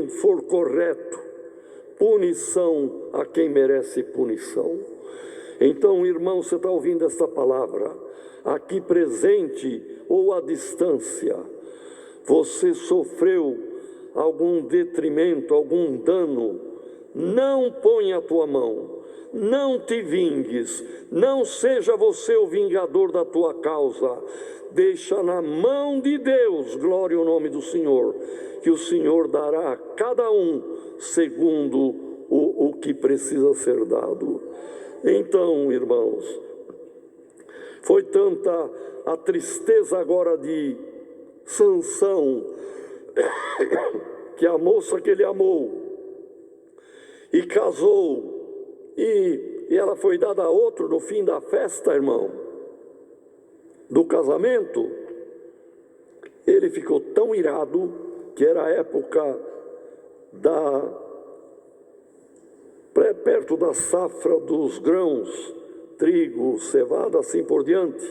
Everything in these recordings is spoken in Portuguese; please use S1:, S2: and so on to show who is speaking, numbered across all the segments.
S1: quem for correto, punição a quem merece punição. Então, irmão, você está ouvindo esta palavra, aqui presente ou à distância, você sofreu algum detrimento, algum dano, não ponha a tua mão, não te vingues, não seja você o vingador da tua causa, deixa na mão de Deus, glória ao nome do Senhor, que o Senhor dará a cada um segundo o que precisa ser dado. Então, irmãos, foi tanta a tristeza agora de Sansão, que a moça que ele amou e casou, e ela foi dada a outro no fim da festa, irmão, do casamento, ele ficou tão irado, que era a época perto da safra dos grãos, trigo, cevada, assim por diante,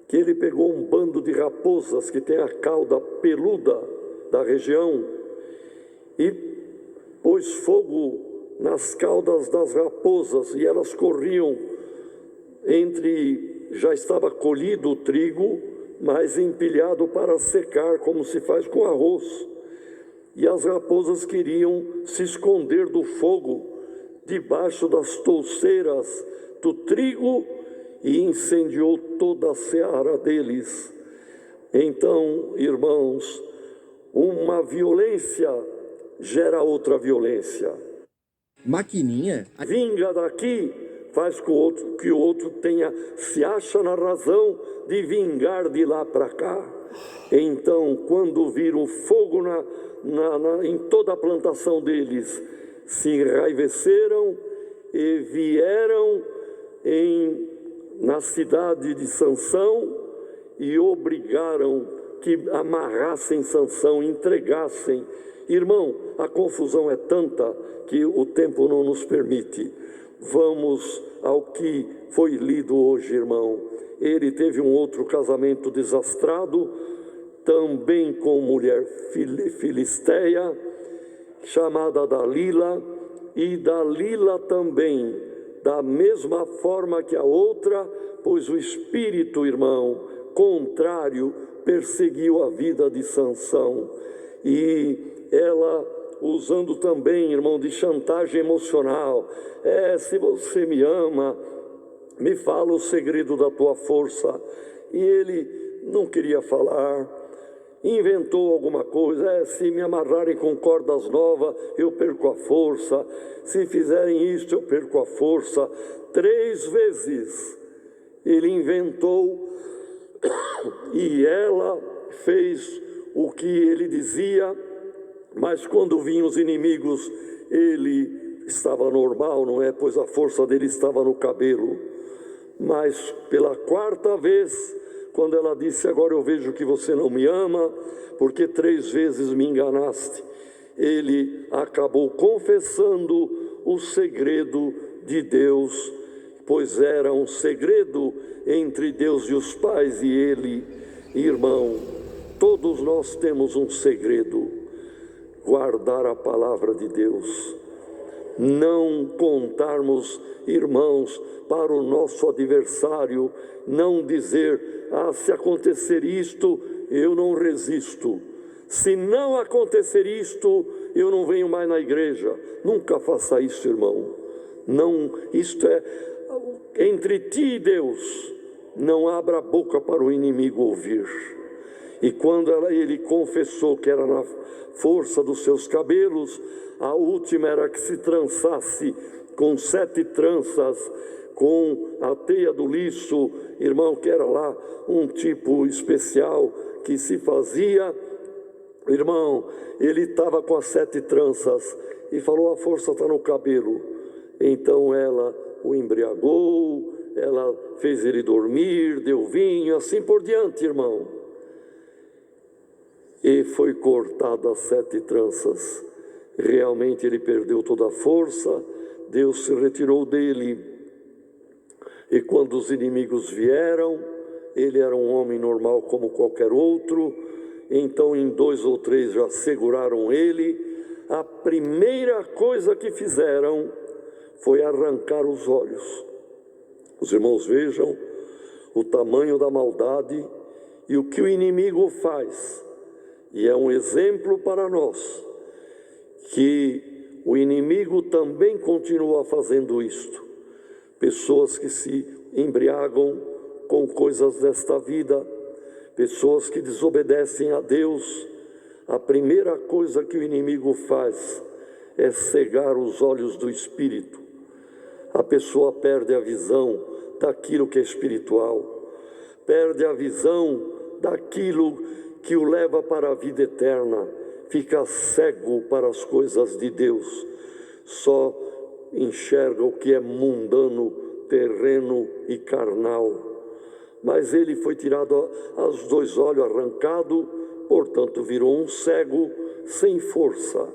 S1: que ele pegou um bando de raposas que tem a cauda peluda da região e pôs fogo nas caudas das raposas, e elas corriam já estava colhido o trigo, mas empilhado para secar, como se faz com arroz. E as raposas queriam se esconder do fogo debaixo das touceiras do trigo e incendiou toda a seara deles. Então, irmãos, uma violência gera outra violência.
S2: Maquininha?
S1: Vinga daqui faz com que o outro se acha na razão de vingar de lá para cá. Então, quando viram fogo em toda a plantação deles, se enraiveceram e vieram na cidade de Sansão e obrigaram que amarrassem Sansão, entregassem. Irmão, a confusão é tanta que o tempo não nos permite. Vamos ao que foi lido hoje, irmão. Ele teve um outro casamento desastrado, também com mulher filisteia, chamada Dalila, e Dalila também, da mesma forma que a outra, pois o espírito, irmão, contrário, perseguiu a vida de Sansão. E ela, usando também, irmão, de chantagem emocional, se você me ama, me fala o segredo da tua força. E ele não queria falar, inventou alguma coisa, se me amarrarem com cordas novas, eu perco a força, se fizerem isto, eu perco a força. 3 vezes ele inventou, e ela fez o que ele dizia, mas quando vinham os inimigos, ele estava normal, não é? Pois a força dele estava no cabelo. Mas pela 4ª vez, quando ela disse, agora eu vejo que você não me ama, porque 3 vezes me enganaste, ele acabou confessando o segredo de Deus, pois era um segredo entre Deus e os pais e ele. Irmão, todos nós temos um segredo: guardar a palavra de Deus, não contarmos, irmãos, para o nosso adversário, não dizer, se acontecer isto, eu não resisto, se não acontecer isto, eu não venho mais na igreja. Nunca faça isso, irmão. Não, isto é entre ti e Deus. Não abra a boca para o inimigo ouvir. E quando ele confessou que era na força dos seus cabelos, a última era que se trançasse com 7 tranças, com a teia do liço, irmão, que era lá um tipo especial que se fazia. Irmão, ele estava com as 7 tranças e falou, a força está no cabelo. Então ela o embriagou, ela fez ele dormir, deu vinho, assim por diante, irmão. E foi cortada as 7 tranças. Realmente ele perdeu toda a força, Deus se retirou dele. E quando os inimigos vieram, ele era um homem normal como qualquer outro. Então em 2 ou 3 já seguraram ele, a primeira coisa que fizeram foi arrancar os olhos. Os irmãos vejam o tamanho da maldade e o que o inimigo faz. E é um exemplo para nós, que o inimigo também continua fazendo isto. Pessoas que se embriagam com coisas desta vida, pessoas que desobedecem a Deus, a primeira coisa que o inimigo faz é cegar os olhos do espírito. A pessoa perde a visão daquilo que é espiritual, perde a visão daquilo que o leva para a vida eterna, fica cego para as coisas de Deus, só enxerga o que é mundano, terreno e carnal. Mas ele foi tirado os dois olhos, arrancado, portanto virou um cego sem força,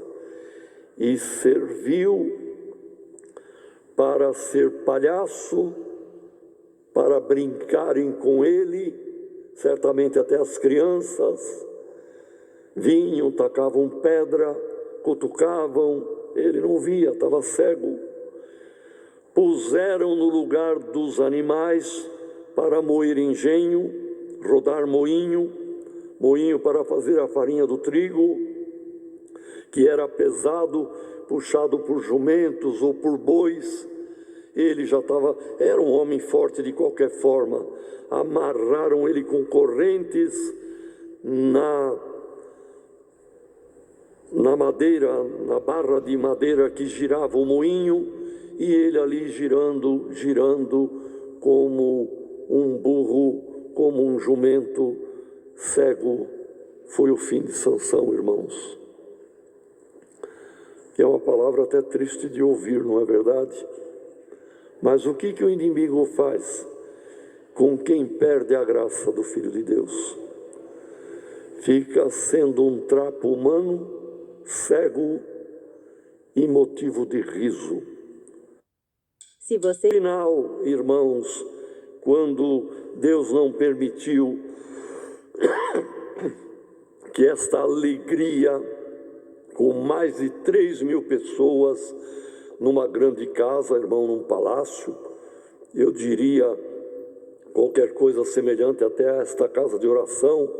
S1: e serviu para ser palhaço, para brincarem com ele, certamente até as crianças vinham, tacavam pedra, cutucavam, ele não via, estava cego. Puseram no lugar dos animais para moer engenho, rodar moinho para fazer a farinha do trigo, que era pesado, puxado por jumentos ou por bois. Ele já era um homem forte de qualquer forma. Amarraram ele com correntes na madeira, na barra de madeira que girava o moinho, e ele ali girando como um burro, como um jumento cego. Foi o fim de Sansão, irmãos. Que é uma palavra até triste de ouvir, não é verdade? Mas o que o inimigo faz com quem perde a graça do Filho de Deus? Fica sendo um trapo humano, cego e motivo de riso.
S3: Se você...
S1: Final, irmãos, quando Deus não permitiu que esta alegria, com mais de 3.000 pessoas, numa grande casa, irmão, num palácio, eu diria qualquer coisa semelhante até a esta casa de oração,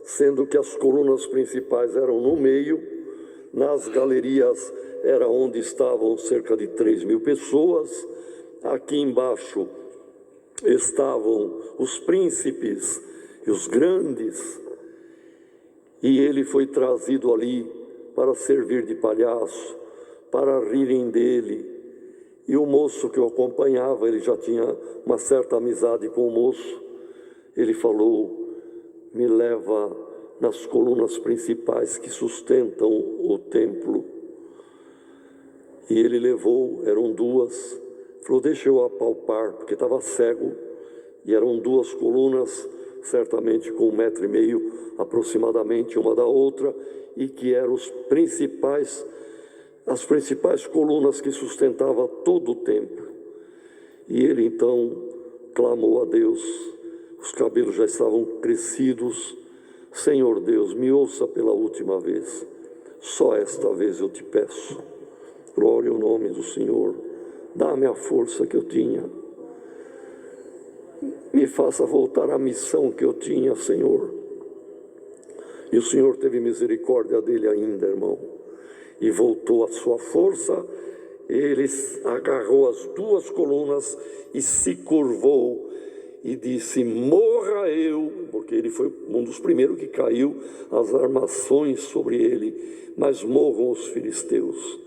S1: sendo que as colunas principais eram no meio, nas galerias era onde estavam cerca de 3.000 pessoas, aqui embaixo estavam os príncipes e os grandes, e ele foi trazido ali para servir de palhaço, para rirem dele. E o moço que o acompanhava, ele já tinha uma certa amizade com o moço, ele falou: me leva nas colunas principais que sustentam o templo. E ele levou, eram duas, falou: deixa eu apalpar, porque estava cego, e eram duas colunas, certamente com 1,5 metro aproximadamente uma da outra, e que eram as principais colunas que sustentavam todo o templo. E ele então clamou a Deus, os cabelos já estavam crescidos: Senhor Deus, me ouça pela última vez, só esta vez eu te peço, glória ao nome do Senhor, dá-me a força que eu tinha, me faça voltar à missão que eu tinha, Senhor. E o Senhor teve misericórdia dele ainda, irmão, e voltou a sua força. Ele agarrou as duas colunas e se curvou e disse: morra eu, porque ele foi um dos primeiros que caiu as armações sobre ele, mas morram os filisteus.